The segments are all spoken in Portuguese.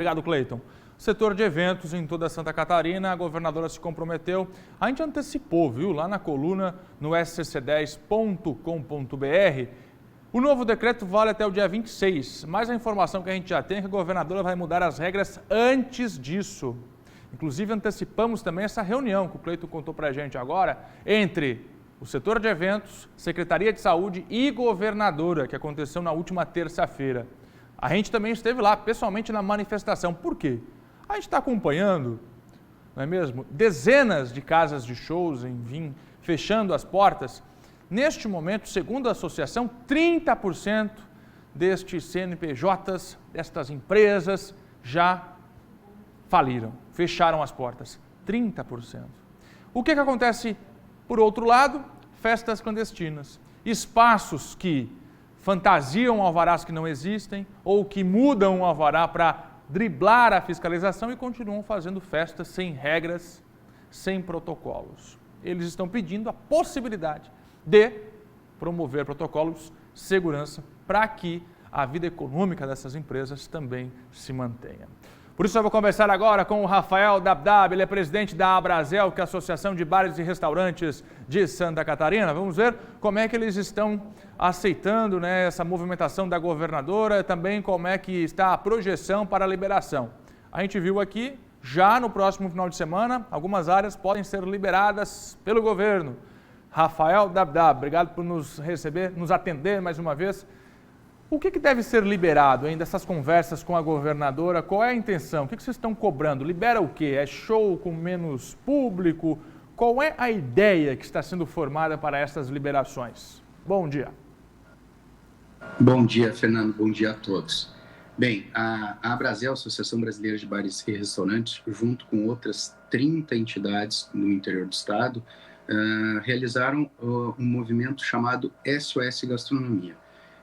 Obrigado, Cleiton. Setor de eventos em toda Santa Catarina, a governadora se comprometeu, a gente antecipou, viu, lá na coluna no scc10.com.br. O novo decreto vale até o dia 26, mas a informação que a gente já tem é que a governadora vai mudar as regras antes disso. Inclusive, antecipamos também essa reunião que o Cleiton contou para a gente agora, entre o setor de eventos, Secretaria de Saúde e governadora, que aconteceu na última terça-feira. A gente também esteve lá, pessoalmente, na manifestação. Por quê? A gente está acompanhando, não é mesmo, dezenas de casas de shows, enfim, fechando as portas. Neste momento, segundo a associação, 30% destes CNPJs, destas empresas, já faliram, fecharam as portas. 30%. O que acontece, por outro lado? Festas clandestinas. Espaços que fantasiam alvarás que não existem ou que mudam o alvará para driblar a fiscalização e continuam fazendo festas sem regras, sem protocolos. Eles estão pedindo a possibilidade de promover protocolos de segurança para que a vida econômica dessas empresas também se mantenha. Por isso eu vou conversar agora com o Rafael Dabdab, ele é presidente da Abrazel, que é a Associação de Bares e Restaurantes de Santa Catarina. Vamos ver como é que eles estão aceitando, né, essa movimentação da governadora, também como é que está a projeção para a liberação. A gente viu aqui, já no próximo final de semana, algumas áreas podem ser liberadas pelo governo. Rafael Dabdab, obrigado por nos receber, nos atender mais uma vez. O que deve ser liberado ainda dessas conversas com a governadora? Qual é a intenção? O que vocês estão cobrando? Libera o quê? É show com menos público? Qual é a ideia que está sendo formada para essas liberações? Bom dia. Bom dia, Fernando. Bom dia a todos. Bem, a Abrazel, Associação Brasileira de Bares e Restaurantes, junto com outras 30 entidades no interior do estado, realizaram um movimento chamado SOS Gastronomia.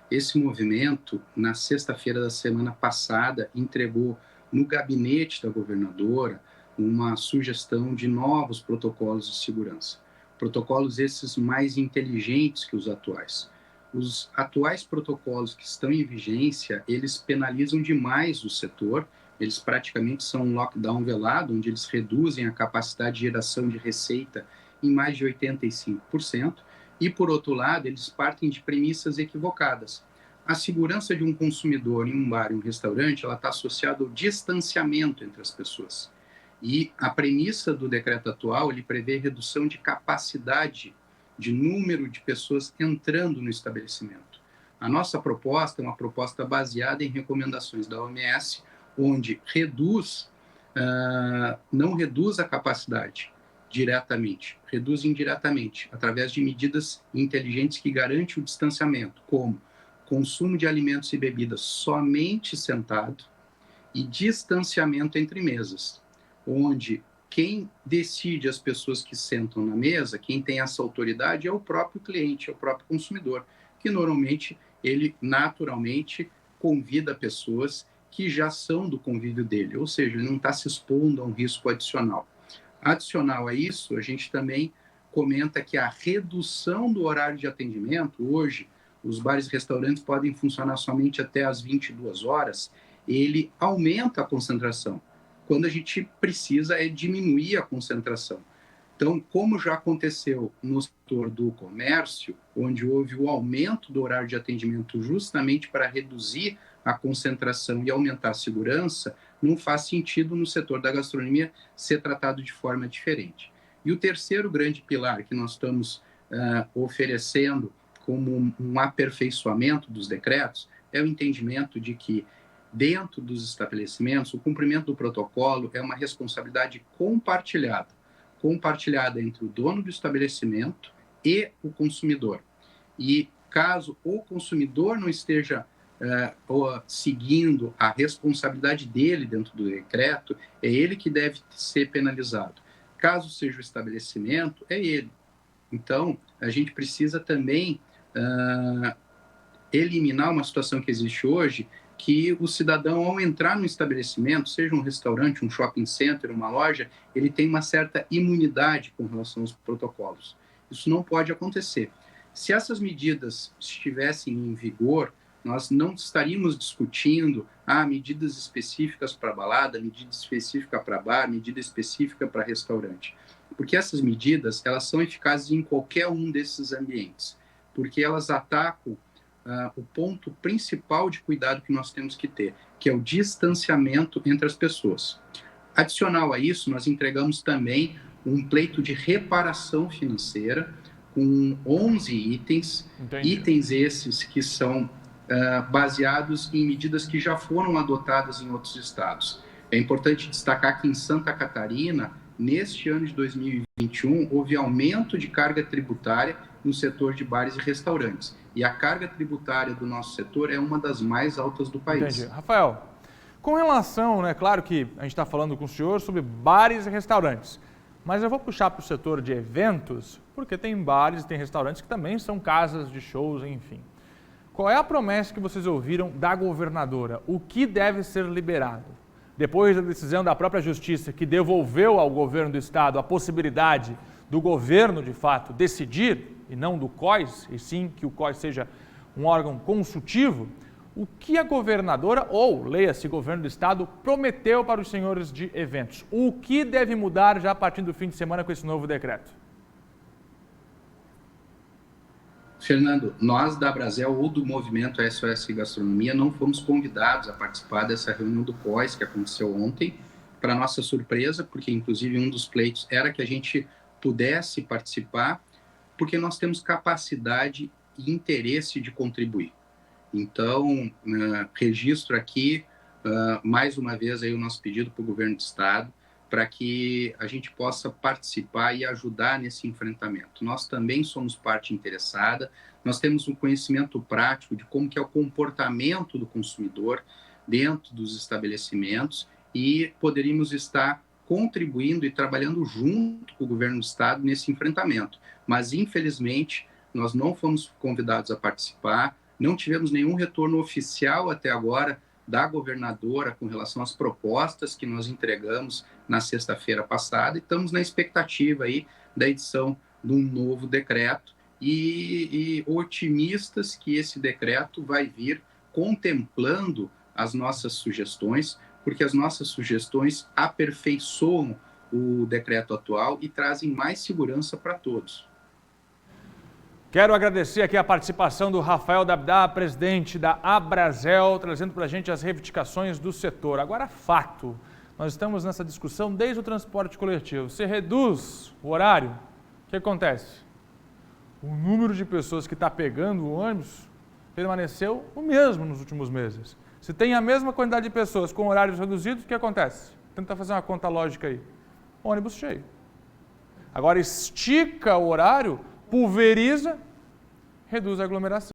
Esse movimento, na sexta-feira da semana passada, entregou no gabinete da governadora uma sugestão de novos protocolos de segurança. Protocolos esses mais inteligentes que os atuais. Os atuais protocolos que estão em vigência, eles penalizam demais o setor, eles praticamente são um lockdown velado, onde eles reduzem a capacidade de geração de receita em mais de 85%, e, por outro lado, eles partem de premissas equivocadas. A segurança de um consumidor em um bar, em um restaurante, ela está associada ao distanciamento entre as pessoas. E a premissa do decreto atual, ele prevê redução de capacidade de número de pessoas entrando no estabelecimento. A nossa proposta é uma proposta baseada em recomendações da OMS, onde não reduz a capacidade diretamente, reduz indiretamente, através de medidas inteligentes que garantem o distanciamento, como consumo de alimentos e bebidas somente sentado e distanciamento entre mesas, onde quem decide as pessoas que sentam na mesa, quem tem essa autoridade é o próprio cliente, é o próprio consumidor, que normalmente, ele naturalmente convida pessoas que já são do convívio dele, ou seja, ele não está se expondo a um risco adicional. Adicional a isso, a gente também comenta que a redução do horário de atendimento, hoje, os bares e restaurantes podem funcionar somente até às 22 horas, ele aumenta a concentração. Quando a gente precisa é diminuir a concentração. Então, como já aconteceu no setor do comércio, onde houve o aumento do horário de atendimento justamente para reduzir a concentração e aumentar a segurança, não faz sentido no setor da gastronomia ser tratado de forma diferente. E o terceiro grande pilar que nós estamos oferecendo como um aperfeiçoamento dos decretos é o entendimento de que, dentro dos estabelecimentos, o cumprimento do protocolo é uma responsabilidade compartilhada entre o dono do estabelecimento e o consumidor. E caso o consumidor não esteja seguindo a responsabilidade dele dentro do decreto, é ele que deve ser penalizado. Caso seja o estabelecimento, é ele. Então, a gente precisa também eliminar uma situação que existe hoje, que o cidadão, ao entrar no estabelecimento, seja um restaurante, um shopping center, uma loja, ele tem uma certa imunidade com relação aos protocolos. Isso não pode acontecer. Se essas medidas estivessem em vigor, nós não estaríamos discutindo medidas específicas para balada, medida específica para bar, medida específica para restaurante. Porque essas medidas, elas são eficazes em qualquer um desses ambientes, porque elas atacam o ponto principal de cuidado que nós temos que ter, que é o distanciamento entre as pessoas. Adicional a isso, nós entregamos também um pleito de reparação financeira com 11 itens, Entendi. Itens esses que são baseados em medidas que já foram adotadas em outros estados. É importante destacar que em Santa Catarina, neste ano de 2021, houve aumento de carga tributária no setor de bares e restaurantes. E a carga tributária do nosso setor é uma das mais altas do país. Entendi. Rafael, com relação, claro que a gente está falando com o senhor sobre bares e restaurantes, mas eu vou puxar para o setor de eventos, porque tem bares e tem restaurantes que também são casas de shows, enfim. Qual é a promessa que vocês ouviram da governadora? O que deve ser liberado? Depois da decisão da própria Justiça, que devolveu ao governo do estado a possibilidade do governo, de fato, decidir, e não do COIS, e sim que o COIS seja um órgão consultivo, o que a governadora, ou leia-se governo do estado, prometeu para os senhores de eventos? O que deve mudar já a partir do fim de semana com esse novo decreto? Fernando, nós da Abrazel ou do movimento SOS Gastronomia não fomos convidados a participar dessa reunião do COIS que aconteceu ontem, para nossa surpresa, porque inclusive um dos pleitos era que a gente pudesse participar, porque nós temos capacidade e interesse de contribuir. Então, registro aqui, mais uma vez, aí o nosso pedido para o governo do estado, para que a gente possa participar e ajudar nesse enfrentamento. Nós também somos parte interessada, nós temos um conhecimento prático de como que é o comportamento do consumidor dentro dos estabelecimentos e poderíamos estar contribuindo e trabalhando junto com o governo do estado nesse enfrentamento. Mas, infelizmente, nós não fomos convidados a participar, não tivemos nenhum retorno oficial até agora da governadora com relação às propostas que nós entregamos na sexta-feira passada e estamos na expectativa aí da edição de um novo decreto e otimistas que esse decreto vai vir contemplando as nossas sugestões, porque as nossas sugestões aperfeiçoam o decreto atual e trazem mais segurança para todos. Quero agradecer aqui a participação do Rafael Dabdá, presidente da Abrazel, trazendo para a gente as reivindicações do setor. Agora, fato, nós estamos nessa discussão desde o transporte coletivo. Você reduz o horário, o que acontece? O número de pessoas que está pegando o ônibus permaneceu o mesmo nos últimos meses. Se tem a mesma quantidade de pessoas com horários reduzidos, o que acontece? Tenta fazer uma conta lógica aí. Ônibus cheio. Agora, estica o horário, pulveriza, reduz a aglomeração.